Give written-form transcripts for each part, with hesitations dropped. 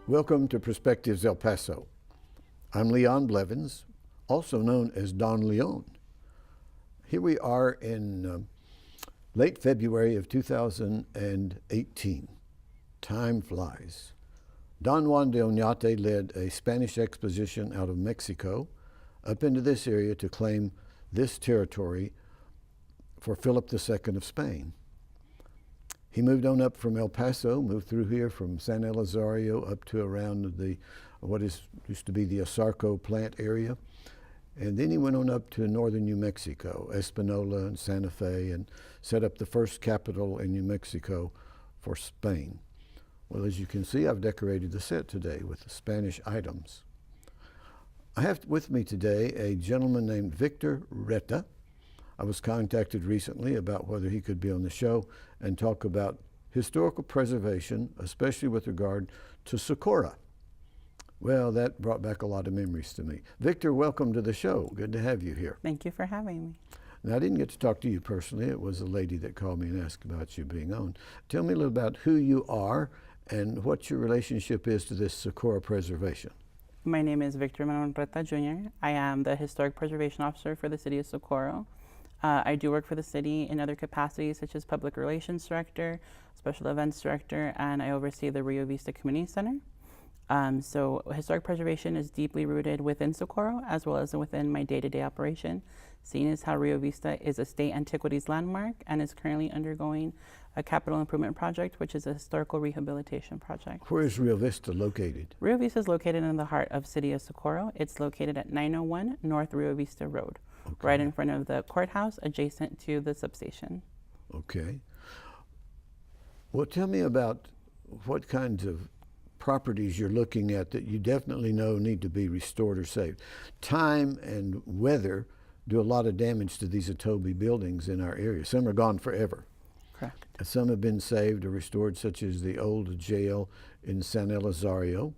Welcome to Perspectives El Paso. I'm Leon Blevins, also known as Don Leon. Here we are in late February of 2018. Time flies. Don Juan de Oñate led a Spanish expedition out of Mexico up into this area to claim this territory for Philip II of Spain. He moved on up from El Paso, moved through here from San Elizario up to around what used to be the Asarco plant area. And then he went on up to northern New Mexico, Espanola and Santa Fe, and set up the first capital in New Mexico for Spain. Well, as you can see, I've decorated the set today with the Spanish items. I have with me today a gentleman named Victor Reta. I was contacted recently about whether he could be on the show and talk about historical preservation, especially with regard to Socorro. Well, that brought back a lot of memories to me. Victor, welcome to the show. Good to have you here. Thank you for having me. Now, I didn't get to talk to you personally. It was a lady that called me and asked about you being on. Tell me a little about who you are and what your relationship is to this Socorro preservation. My name is Victor Manuel Reta Jr. I am the Historic Preservation Officer for the City of Socorro. I do work for the city in other capacities such as Public Relations Director, Special Events Director, and I oversee the Rio Vista Community Center. So historic preservation is deeply rooted within Socorro as well as within my day-to-day operation, seeing as how Rio Vista is a state antiquities landmark and is currently undergoing a capital improvement project, which is a historical rehabilitation project. Where is Rio Vista located? Rio Vista is located in the heart of City of Socorro. It's located at 901 North Rio Vista Road, right in front of the courthouse, adjacent to the substation. Okay. Well, tell me about what kinds of properties you're looking at that you definitely know need to be restored or saved. Time and weather do a lot of damage to these adobe buildings in our area. Some are gone forever. Correct. Some have been saved or restored, such as the old jail in San Elizario.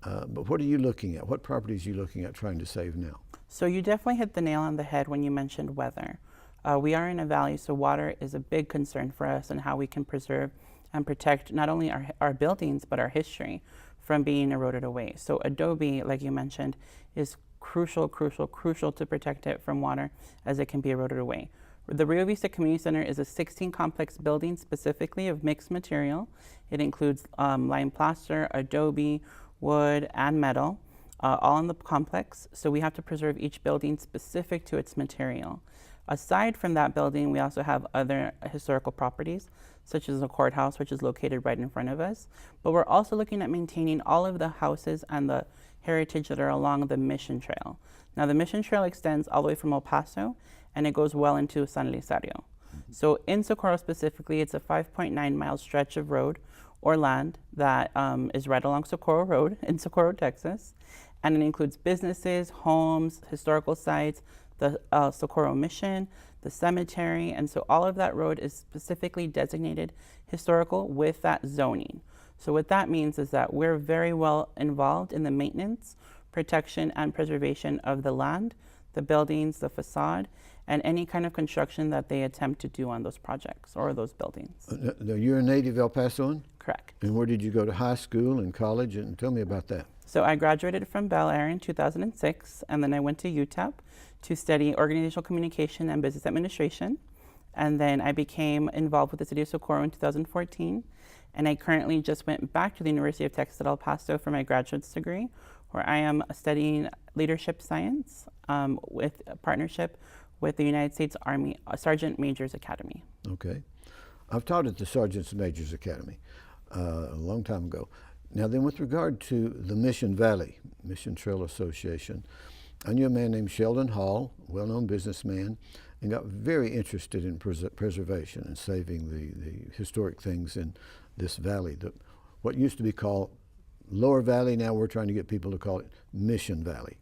But what are you looking at? What properties are you looking at trying to save now? So you definitely hit the nail on the head when you mentioned weather. We are in a valley, so water is a big concern for us and how we can preserve and protect not only our buildings, but our history from being eroded away. So adobe, like you mentioned, is crucial to protect it from water as it can be eroded away. The Rio Vista Community Center is a 16 complex building specifically of mixed material. It includes lime plaster, adobe, wood, and metal, all in the complex. So we have to preserve each building specific to its material. Aside from that building, we also have other historical properties, such as the courthouse, which is located right in front of us. But we're also looking at maintaining all of the houses and the heritage that are along the Mission Trail. Now, the Mission Trail extends all the way from El Paso, and it goes well into San Elizario. So in Socorro specifically, it's a 5.9-mile stretch of road or land that is right along Socorro Road in Socorro, Texas. And it includes businesses, homes, historical sites, the Socorro Mission, the cemetery, and so all of that road is specifically designated historical with that zoning. So what that means is that we're very well involved in the maintenance, protection, and preservation of the land, the buildings, the facade, and any kind of construction that they attempt to do on those projects or those buildings. You're a native El Pasoan? Correct. And where did you go to high school and college? And tell me about that. So I graduated from Bel Air in 2006, and then I went to UTEP to study organizational communication and business administration. And then I became involved with the City of Socorro in 2014. And I currently just went back to the University of Texas at El Paso for my graduate's degree, where I am studying leadership science with a partnership with the United States Army Sergeant Majors Academy. Okay. I've taught at the Sergeant Majors Academy a long time ago. Now then, with regard to the Mission Valley, Mission Trail Association, I knew a man named Sheldon Hall, a well-known businessman, and got very interested in preservation and saving the historic things in this valley. What used to be called Lower Valley, now we're trying to get people to call it Mission Valley.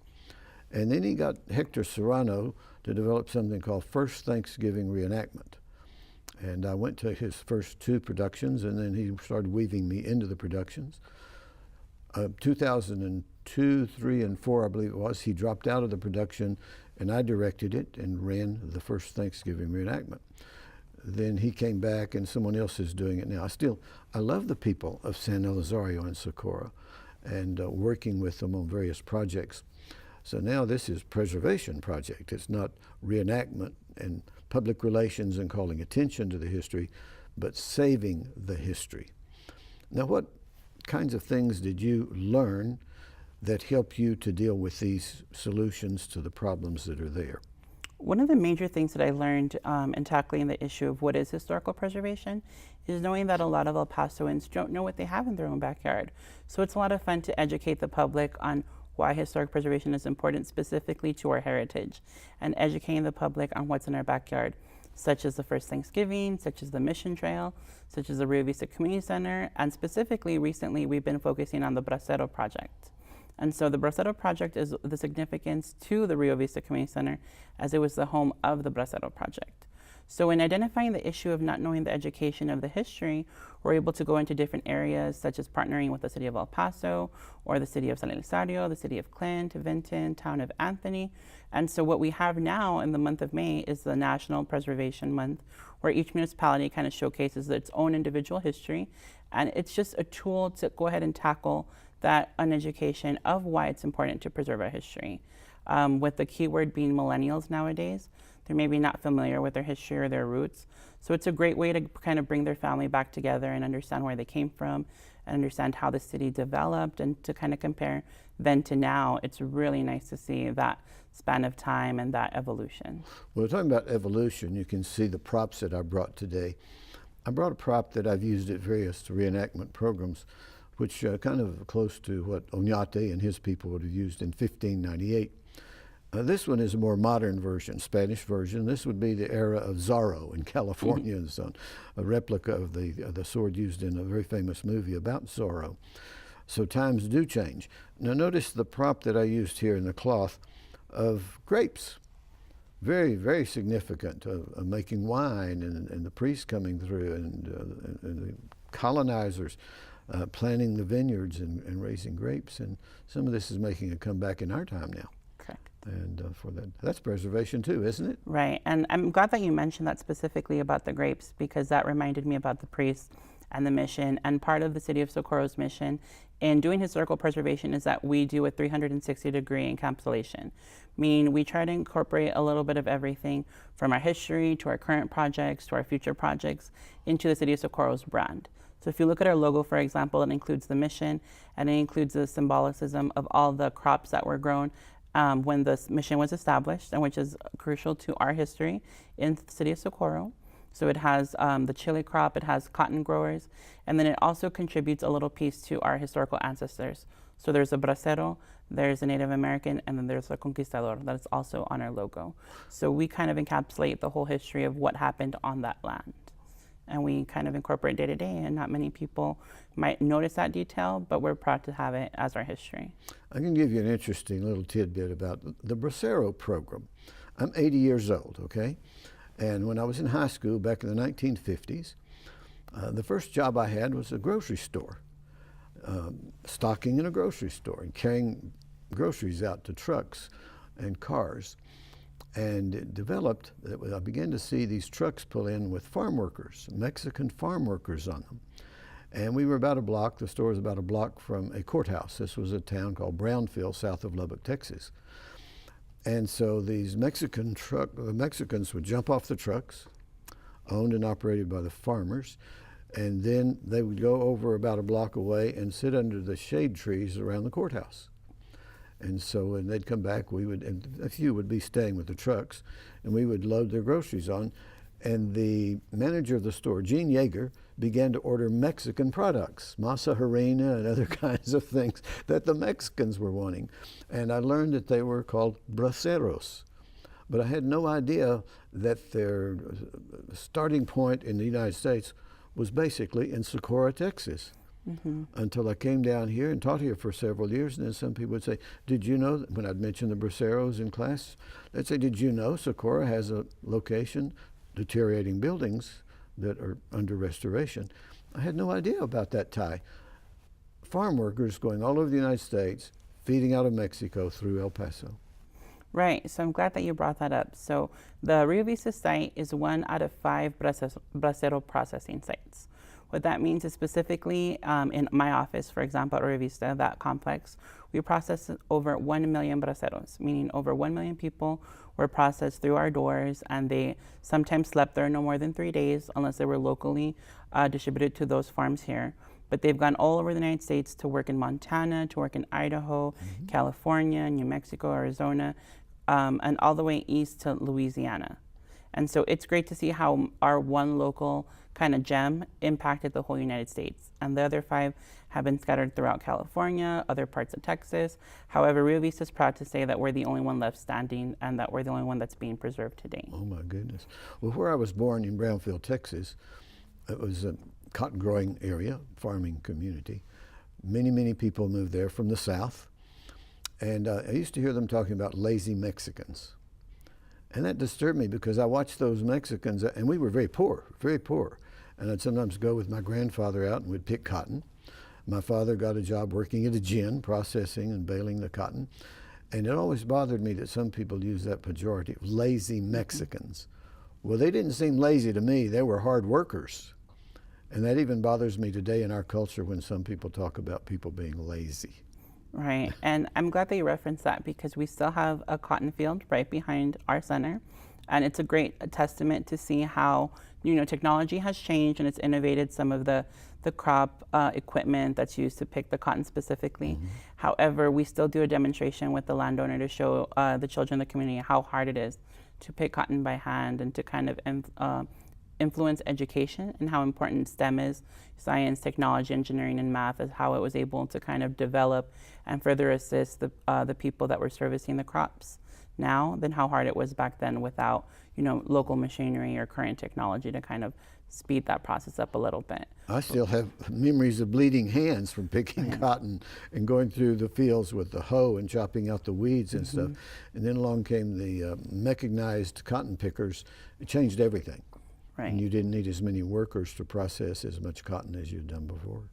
And then he got Hector Serrano to develop something called First Thanksgiving Reenactment. And I went to his first two productions, and then he started weaving me into the productions. 2002, 3, and 4, I believe it was, he dropped out of the production, and I directed it and ran the first Thanksgiving reenactment. Then he came back, and someone else is doing it now. I love the people of San Elizario and Socorro, and working with them on various projects. So now this is preservation project. It's not reenactment and public relations and calling attention to the history, but saving the history. Now, what kinds of things did you learn that help you to deal with these solutions to the problems that are there? One of the major things that I learned in tackling the issue of what is historical preservation is knowing that a lot of El Pasoans don't know what they have in their own backyard. So it's a lot of fun to educate the public on why historic preservation is important specifically to our heritage, and educating the public on what's in our backyard, such as the first Thanksgiving, such as the Mission Trail, such as the Rio Vista Community Center, and specifically recently we've been focusing on the Bracero Project. And so the Bracero Project is the significance to the Rio Vista Community Center, as it was the home of the Bracero Project. So in identifying the issue of not knowing the education of the history, we're able to go into different areas, such as partnering with the city of El Paso, or the city of San Elizario, the city of Clint, Vinton, town of Anthony. And so what we have now in the month of May is the National Preservation Month, where each municipality kind of showcases its own individual history. And it's just a tool to go ahead and tackle that uneducation of why it's important to preserve our history. With the keyword being millennials nowadays, they're maybe not familiar with their history or their roots. So it's a great way to kind of bring their family back together and understand where they came from and understand how the city developed, and to kind of compare then to now. It's really nice to see that span of time and that evolution. Well, we're talking about evolution. You can see the props that I brought today. I brought a prop that I've used at various reenactment programs, which kind of close to what Oñate and his people would have used in 1598. This one is a more modern version, Spanish version. This would be the era of Zorro in California, and so on, a replica of the sword used in a very famous movie about Zorro. So times do change. Now notice the prop that I used here in the cloth of grapes. Very, very significant, of making wine, and the priests coming through, and the colonizers planting the vineyards and raising grapes. And some of this is making a comeback in our time now. Correct. And that's preservation too, isn't it? Right, and I'm glad that you mentioned that specifically about the grapes, because that reminded me about the priests and the mission. And part of the city of Socorro's mission in doing historical preservation is that we do a 360-degree encapsulation, meaning we try to incorporate a little bit of everything from our history to our current projects to our future projects into the city of Socorro's brand. So if you look at our logo, for example, it includes the mission, and it includes the symbolicism of all the crops that were grown when the mission was established, and which is crucial to our history in the city of Socorro. So it has the chili crop, it has cotton growers, and then it also contributes a little piece to our historical ancestors. So there's a bracero, there's a Native American, and then there's a conquistador that is also on our logo. So we kind of encapsulate the whole history of what happened on that land. And we kind of incorporate day to day, and not many people might notice that detail, but we're proud to have it as our history. I can give you an interesting little tidbit about the Bracero Program. I'm 80 years old, okay? And when I was in high school back in the 1950s, the first job I had was a grocery store, stocking in a grocery store and carrying groceries out to trucks and cars. And it developed that I began to see these trucks pull in with farm workers, Mexican farm workers on them. And we were about a block, the store was about a block from a courthouse. This was a town called Brownfield, south of Lubbock, Texas. And so these the Mexicans would jump off the trucks, owned and operated by the farmers, and then they would go over about a block away and sit under the shade trees around the courthouse. And so when they'd come back, and a few would be staying with the trucks, and we would load their groceries on. And the manager of the store, Gene Yeager, began to order Mexican products, masa harina and other kinds of things that the Mexicans were wanting. And I learned that they were called braceros. But I had no idea that their starting point in the United States was basically in Socorro, Texas. Mm-hmm. Until I came down here and taught here for several years, and then some people would say, did you know, when I'd mention the braceros in class, they'd say, did you know Socorro has a location, deteriorating buildings that are under restoration? I had no idea about that tie. Farm workers going all over the United States, feeding out of Mexico through El Paso. Right, so I'm glad that you brought that up. So the Rio Vista site is 1 out of 5 bracero processing sites. What that means is specifically in my office, for example, at Rio Vista, that complex, we process over 1 million braceros, meaning over 1 million people were processed through our doors, and they sometimes slept there no more than 3 days unless they were locally distributed to those farms here. But they've gone all over the United States to work in Montana, to work in Idaho, California, New Mexico, Arizona, and all the way east to Louisiana. And so it's great to see how our one local kind of gem impacted the whole United States. And the other 5 have been scattered throughout California, other parts of Texas. However, Rio Vista is proud to say that we're the only one left standing and that we're the only one that's being preserved today. Oh my goodness. Well, where I was born in Brownfield, Texas, it was a cotton growing area, farming community. Many people moved there from the South. And I used to hear them talking about lazy Mexicans. And that disturbed me because I watched those Mexicans, and we were very poor, very poor. And I'd sometimes go with my grandfather out and we'd pick cotton. My father got a job working at a gin, processing and baling the cotton. And it always bothered me that some people use that pejorative, lazy Mexicans. Well, they didn't seem lazy to me. They were hard workers. And that even bothers me today in our culture when some people talk about people being lazy. Right, and I'm glad that you referenced that because we still have a cotton field right behind our center, and it's a great testament to see how technology has changed and it's innovated some of the crop equipment that's used to pick the cotton specifically. However, we still do a demonstration with the landowner to show the children in the community how hard it is to pick cotton by hand and to kind of influence education and how important STEM is, science, technology, engineering, and math, is how it was able to kind of develop and further assist the people that were servicing the crops now than how hard it was back then without local machinery or current technology to kind of speed that process up a little bit. I still have memories of bleeding hands from picking cotton and going through the fields with the hoe and chopping out the weeds and stuff. And then along came the mechanized cotton pickers. It changed everything. Right. And you didn't need as many workers to process as much cotton as you'd done before.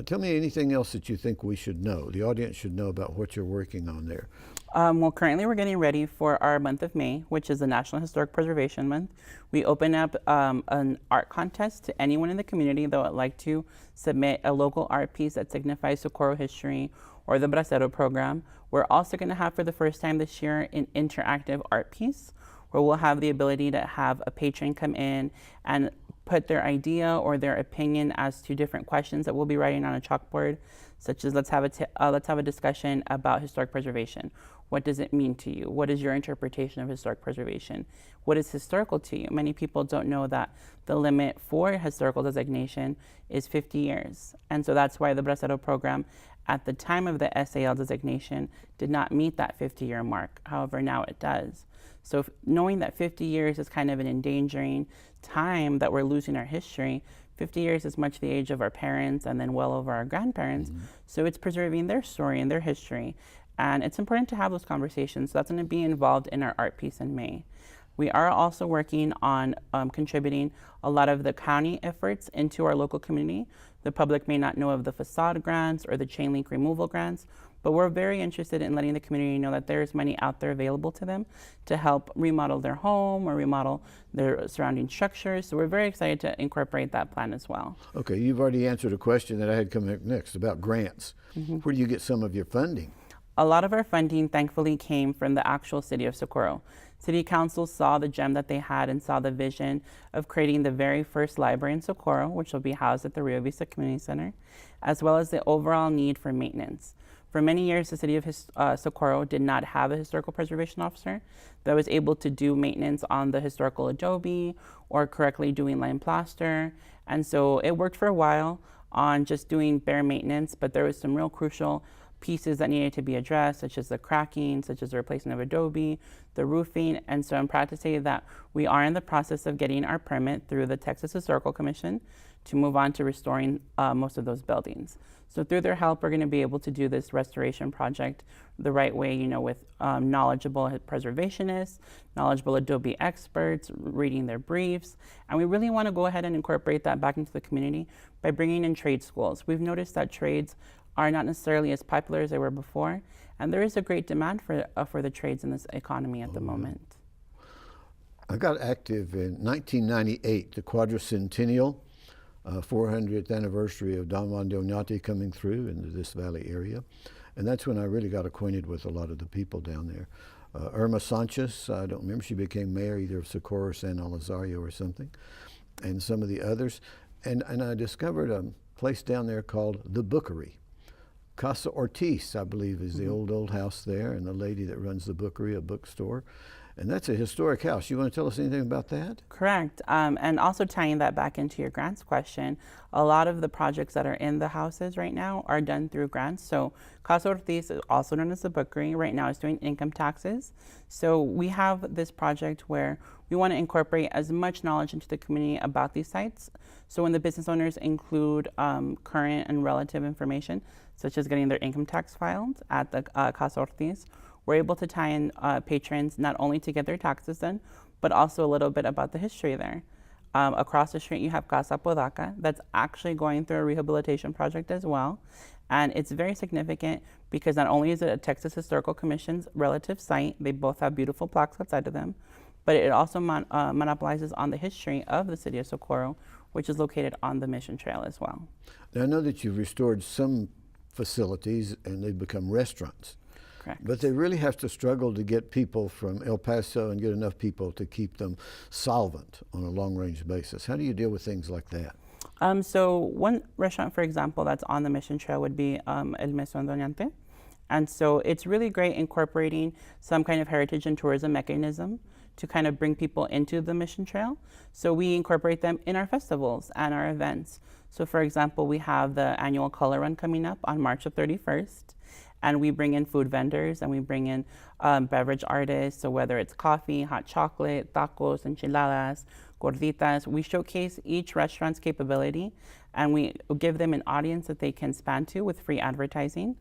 Tell me anything else that you think we should know, the audience should know about what you're working on there. Well, currently we're getting ready for our month of May, which is the National Historic Preservation Month. We open up an art contest to anyone in the community that would like to submit a local art piece that signifies Socorro history or the Bracero Program. We're also going to have for the first time this year an interactive art piece where we'll have the ability to have a patron come in and put their idea or their opinion as to different questions that we'll be writing on a chalkboard, such as let's have a discussion about historic preservation. What does it mean to you? What is your interpretation of historic preservation? What is historical to you? Many people don't know that the limit for historical designation is 50 years. And so that's why the Bracero Program at the time of the SAL designation did not meet that 50-year mark. However, now it does. So knowing that 50 years is kind of an endangering time that we're losing our history, 50 years is much the age of our parents and then well over our grandparents. So it's preserving their story and their history. And it's important to have those conversations. So that's going to be involved in our art piece in May. We are also working on contributing a lot of the county efforts into our local community. The public may not know of the facade grants or the chain link removal grants, but we're very interested in letting the community know that there's money out there available to them to help remodel their home or remodel their surrounding structures. So we're very excited to incorporate that plan as well. Okay, you've already answered a question that I had coming up next about grants. Where do you get some of your funding? A lot of our funding, thankfully, came from the actual city of Socorro. City Council saw the gem that they had and saw the vision of creating the very first library in Socorro, which will be housed at the Rio Vista Community Center, as well as the overall need for maintenance. For many years, the city of Socorro did not have a historical preservation officer that was able to do maintenance on the historical adobe or correctly doing lime plaster. And so it worked for a while on just doing bare maintenance, but there was some real crucial pieces that needed to be addressed, such as the cracking, such as the replacement of adobe, the roofing. And so I'm proud to say that we are in the process of getting our permit through the Texas Historical Commission to move on to restoring most of those buildings. So through their help, we're going to be able to do this restoration project the right way, with knowledgeable preservationists, knowledgeable adobe experts, reading their briefs. And we really want to go ahead and incorporate that back into the community by bringing in trade schools. We've noticed that trades are not necessarily as popular as they were before, and there is a great demand for the trades in this economy at the moment. I got active in 1998, the quadricentennial 400th anniversary of Don Juan de Oñate coming through into this valley area. And that's when I really got acquainted with a lot of the people down there. Irma Sanchez, I don't remember, she became mayor either of Socorro or San Elizario or something, and some of the others. And I discovered a place down there called the Bookery. Casa Ortiz, I believe, is the old house there, and the lady that runs the Bookery, a bookstore. And that's a historic house. You want to tell us anything about that? Correct. And also tying that back into your grants question, a lot of the projects that are in the houses right now are done through grants. So Casa Ortiz, also known as the Bookery, right now is doing income taxes. So we have this project where we want to incorporate as much knowledge into the community about these sites. So when the business owners include current and relative information, such as getting their income tax filed at the Casa Ortiz, we're able to tie in patrons not only to get their taxes done, but also a little bit about the history there. Across the street, you have Casa Podaca that's actually going through a rehabilitation project as well. And it's very significant because not only is it a Texas Historical Commission's relative site, they both have beautiful plaques outside of them, but it also monopolizes on the history of the city of Socorro, which is located on the Mission Trail as well. Now, I know that you've restored some facilities and they've become restaurants. Correct. But they really have to struggle to get people from El Paso and get enough people to keep them solvent on a long-range basis. How do you deal with things like that? So one restaurant, for example, that's on the Mission Trail would be El Mesón Doñante. And so it's really great incorporating some kind of heritage and tourism mechanism to kind of bring people into the Mission Trail. So we incorporate them in our festivals and our events. So for example, we have the annual Color Run coming up on March the 31st. And we bring in food vendors and we bring in beverage artists. So whether it's coffee, hot chocolate, tacos, enchiladas, gorditas, we showcase each restaurant's capability and we give them an audience that they can span to with free advertising,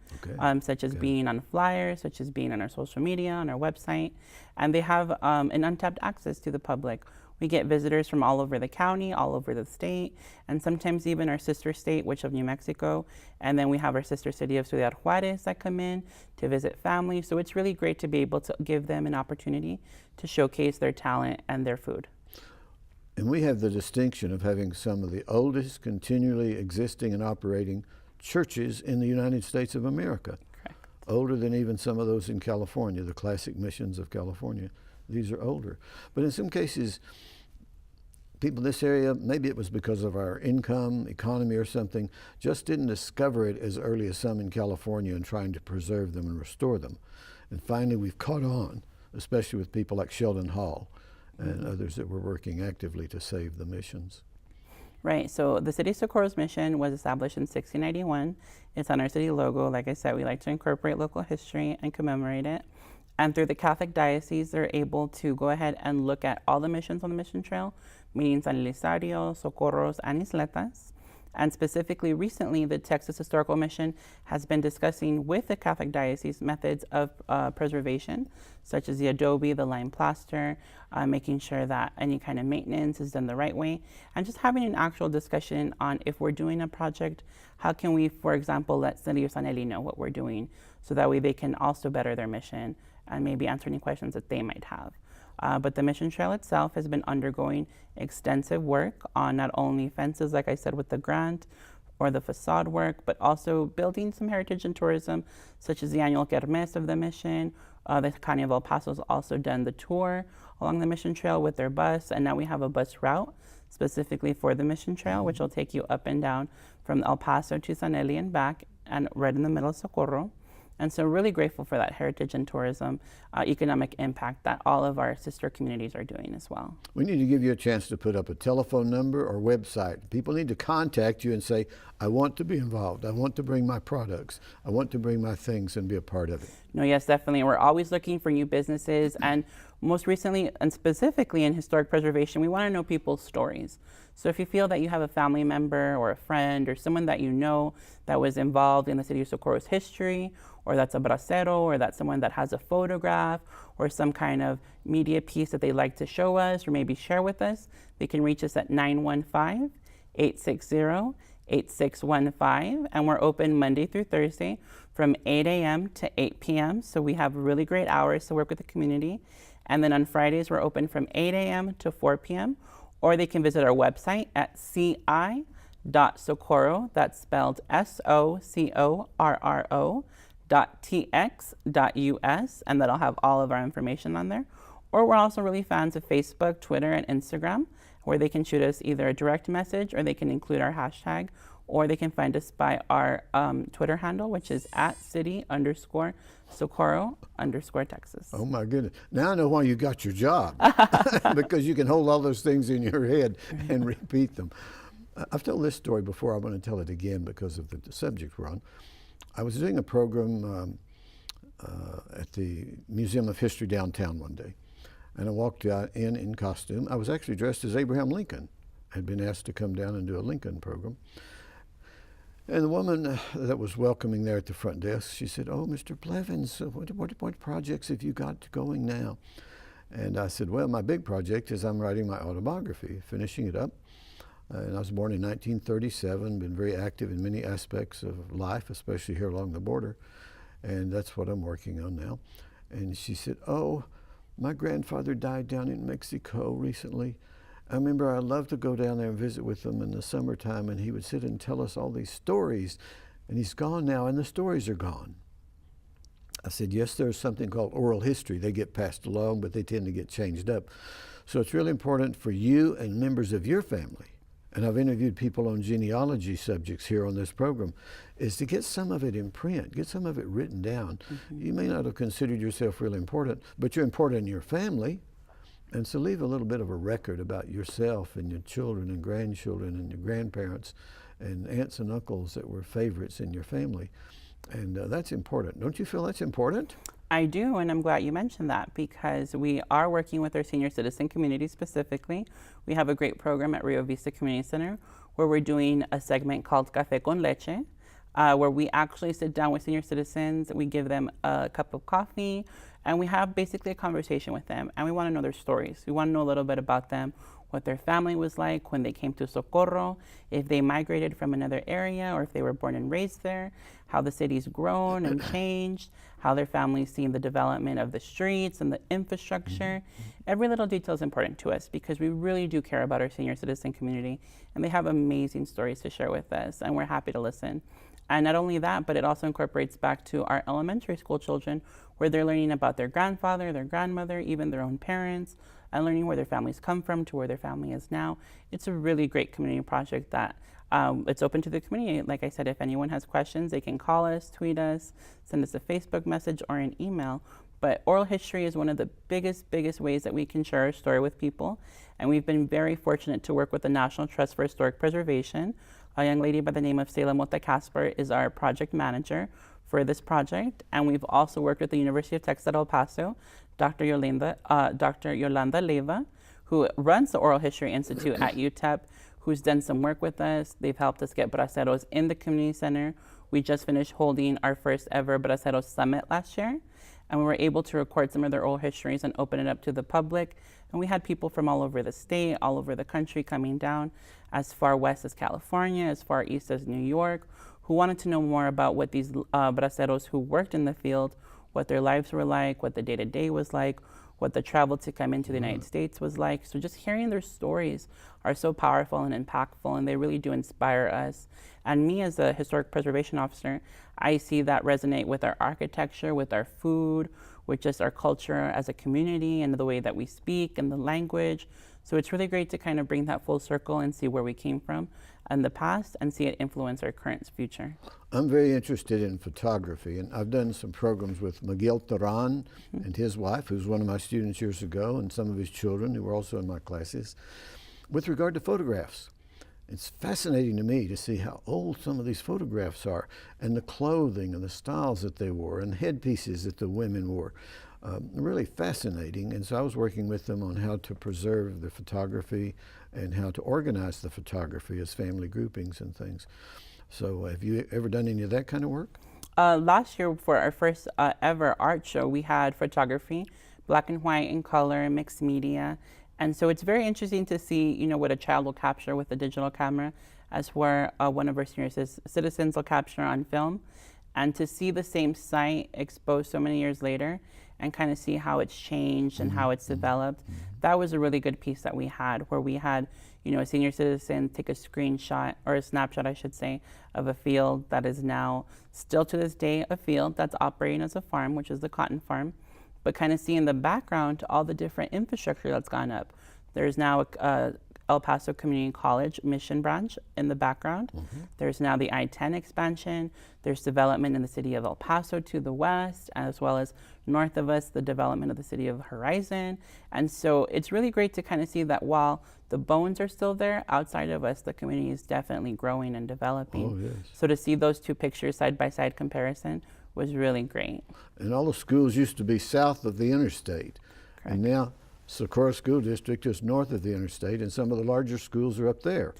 such as being on flyers, such as being on our social media, on our website. And they have an untapped access to the public. We get visitors from all over the county, all over the state, and sometimes even our sister state, which of New Mexico. And then we have our sister city of Ciudad Juarez that come in to visit family. So it's really great to be able to give them an opportunity to showcase their talent and their food. And we have the distinction of having some of the oldest continually existing and operating churches in the United States of America. Correct. Older than even some of those in California, the classic missions of California. These are older. But in some cases, people in this area, maybe it was because of our income, economy or something, just didn't discover it as early as some in California and trying to preserve them and restore them. And finally, we've caught on, especially with people like Sheldon Hall and others that were working actively to save the missions. Right, so the City of Socorro's mission was established in 1691. It's on our city logo. Like I said, we like to incorporate local history and commemorate it. And through the Catholic Diocese, they're able to go ahead and look at all the missions on the Mission Trail, meaning San Elizario, Socorros, and Isletas. And specifically, recently, the Texas Historical Mission has been discussing with the Catholic Diocese methods of preservation, such as the adobe, the lime plaster, making sure that any kind of maintenance is done the right way, and just having an actual discussion on if we're doing a project, how can we, for example, let City of San Eli know what we're doing, so that way they can also better their mission and maybe answer any questions that they might have. But the Mission Trail itself has been undergoing extensive work on not only fences, like I said, with the grant or the facade work, but also building some heritage and tourism, such as the annual Kermés of the Mission. The County of El Paso has also done the tour along the Mission Trail with their bus, and now we have a bus route specifically for the Mission Trail, which will take you up and down from El Paso to San Eli and back, and right in the middle of Socorro. And so really grateful for that heritage and tourism economic impact that all of our sister communities are doing as well. We need to give you a chance to put up a telephone number or website. People need to contact you and say, I want to be involved. I want to bring my products. I want to bring my things and be a part of it. No, yes, definitely. We're always looking for new businesses. And most recently, and specifically in historic preservation, we want to know people's stories. So if you feel that you have a family member or a friend or someone that you know that was involved in the City of Socorro's history, or that's a bracero, or that's someone that has a photograph or some kind of media piece that they'd like to show us or maybe share with us, they can reach us at 915-860-8615. And we're open Monday through Thursday from 8 a.m. to 8 p.m. So we have really great hours to work with the community. And then on Fridays, we're open from 8 a.m. to 4 p.m. Or they can visit our website at ci.socorro.org. Socorro, that's spelled SOCORRO.tx.us, and that'll have all of our information on there. Or we're also really fans of Facebook, Twitter, and Instagram, where they can shoot us either a direct message or they can include our hashtag, or they can find us by our Twitter handle, which is @city_Socorro_Texas. Oh my goodness. Now I know why you got your job, because you can hold all those things in your head and repeat them. I've told this story before. I want to tell it again because of the subject we're on. I was doing a program at the Museum of History downtown one day, and I walked out in costume. I was actually dressed as Abraham Lincoln. I had been asked to come down and do a Lincoln program. And the woman that was welcoming there at the front desk, she said, "Oh, Mr. Blevins, what projects have you got going now?" And I said, "Well, my big project is I'm writing my autobiography, finishing it up. And I was born in 1937, been very active in many aspects of life, especially here along the border. And that's what I'm working on now." And she said, "Oh, my grandfather died down in Mexico recently. I remember I loved to go down there and visit with him in the summertime, and he would sit and tell us all these stories. And he's gone now, and the stories are gone." I said, "Yes, there's something called oral history. They get passed along, but they tend to get changed up. So it's really important for you and members of your family," and I've interviewed people on genealogy subjects here on this program, is to get some of it in print, get some of it written down. You may not have considered yourself really important, but you're important in your family. And so leave a little bit of a record about yourself and your children and grandchildren and your grandparents and aunts and uncles that were favorites in your family. And that's important. Don't you feel that's important? I do, and I'm glad you mentioned that, because we are working with our senior citizen community specifically. We have a great program at Rio Vista Community Center where we're doing a segment called Café con Leche, where we actually sit down with senior citizens. We give them a cup of coffee, and we have basically a conversation with them, and we want to know their stories. We want to know a little bit about them, what their family was like when they came to Socorro, if they migrated from another area or if they were born and raised there, how the city's grown and changed, how their family's seen the development of the streets and the infrastructure. Every little detail is important to us because we really do care about our senior citizen community, and they have amazing stories to share with us, and we're happy to listen. And not only that, but it also incorporates back to our elementary school children, where they're learning about their grandfather, their grandmother, even their own parents, and learning where their families come from to where their family is now. It's a really great community project that it's open to the community. Like I said, if anyone has questions, they can call us, tweet us, send us a Facebook message or an email. But oral history is one of the biggest ways that we can share our story with people. And we've been very fortunate to work with the National Trust for Historic Preservation. A young lady by the name of Selah Mota Casper is our project manager for this project. And we've also worked with the University of Texas at El Paso, Dr. Yolanda Leyva, who runs the Oral History Institute at UTEP, who's done some work with us. They've helped us get braceros in the community center. We just finished holding our first ever Bracero Summit last year, and we were able to record some of their oral histories and open it up to the public. And we had people from all over the state, all over the country coming down, as far west as California, as far east as New York, who wanted to know more about what these braceros who worked in the field, what their lives were like, what the day-to-day was like, what the travel to come into the United States was like. So just hearing their stories are so powerful and impactful, and they really do inspire us. And me as a historic preservation officer, I see that resonate with our architecture, with our food, with just our culture as a community and the way that we speak and the language. So it's really great to kind of bring that full circle and see where we came from in the past and see it influence our current future. I'm very interested in photography, and I've done some programs with Miguel Terán and his wife, who's one of my students years ago, and some of his children who were also in my classes, with regard to photographs. It's fascinating to me to see how old some of these photographs are, and the clothing and the styles that they wore and headpieces that the women wore. Really fascinating. And so I was working with them on how to preserve the photography and how to organize the photography as family groupings and things. So have you ever done any of that kind of work? Last year, for our first ever art show, we had photography, black and white and color, mixed media. And so it's very interesting to see, you know, what a child will capture with a digital camera as where one of our senior citizens will capture on film. And to see the same site exposed so many years later and kind of see how it's changed and how it's developed, that was a really good piece that we had, where we had, a senior citizen take a screenshot or a snapshot, I should say, of a field that is now still to this day a field that's operating as a farm, which is the cotton farm, but kind of see in the background all the different infrastructure that's gone up. There's now a El Paso Community College mission branch in the background. There's now the I-10 expansion. There's development in the city of El Paso to the west, as well as north of us, the development of the city of Horizon. And so it's really great to kind of see that while the bones are still there, outside of us, the community is definitely growing and developing. Oh, yes. So to see those two pictures side-by-side comparison was really great. And all the schools used to be south of the interstate. Correct. And now Socorro School District is north of the interstate, and some of the larger schools are up there,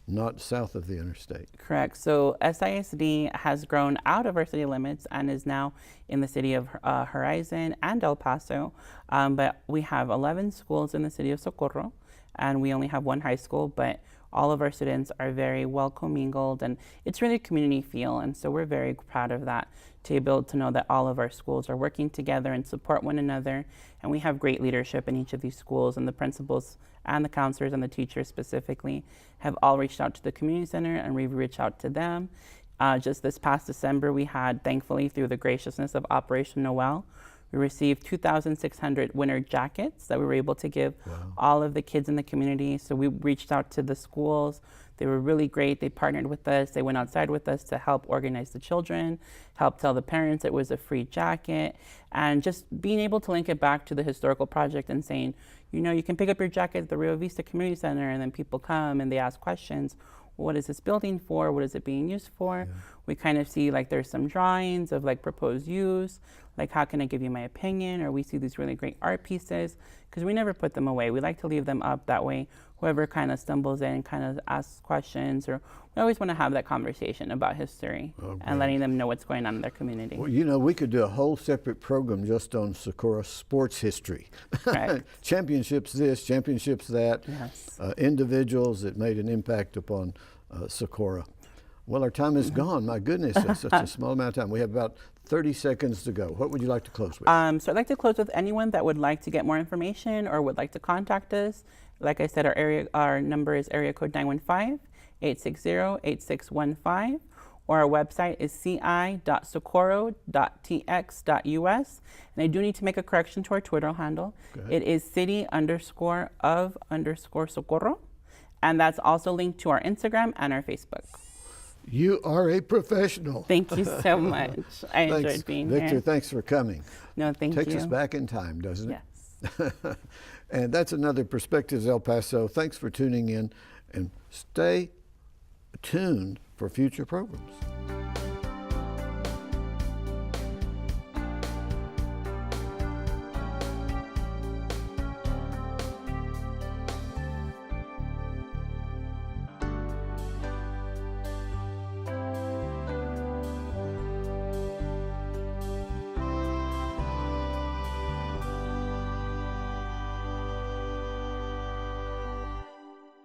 not south of the interstate. Correct. So SISD has grown out of our city limits and is now in the city of Horizon and El Paso. But we have 11 schools in the city of Socorro, and we only have one high school, but all of our students are very well commingled, and it's really a community feel. And so we're very proud of that, to be able to know that all of our schools are working together and support one another. And we have great leadership in each of these schools, and the principals and the counselors and the teachers specifically have all reached out to the community center, and we've reached out to them. Just this past December, we had, thankfully, through the graciousness of Operation Noel, we received 2,600 winter jackets that we were able to give all of the kids in the community. So we reached out to the schools. They were really great. They partnered with us. They went outside with us to help organize the children, help tell the parents it was a free jacket, and just being able to link it back to the historical project and saying, you can pick up your jacket at the Rio Vista Community Center, and then people come and they ask questions. What is this building for? What is it being used for? Yeah. We kind of see there's some drawings of proposed use, how can I give you my opinion? Or we see these really great art pieces, because we never put them away. We like to leave them up, that way whoever kind of stumbles in kind of asks questions, or we always want to have that conversation about history and letting them know what's going on in their community. Well, we could do a whole separate program just on Socorro sports history. Championships this, championships that, yes. Individuals that made an impact upon Socorro. Well, our time is gone. My goodness, it's such a small amount of time. We have about 30 seconds to go. What would you like to close with? So I'd like to close with anyone that would like to get more information or would like to contact us. Like I said, our number is area code 915-860-8615, or our website is ci.socorro.tx.us. And I do need to make a correction to our Twitter handle. It is city_of_Socorro. And that's also linked to our Instagram and our Facebook. You are a professional. Thank you so much. I enjoyed being Victor, here. thanks for coming. No, thank you. Takes us back in time, doesn't it? Yes. And that's another Perspectives El Paso. Thanks for tuning in, and stay tuned for future programs.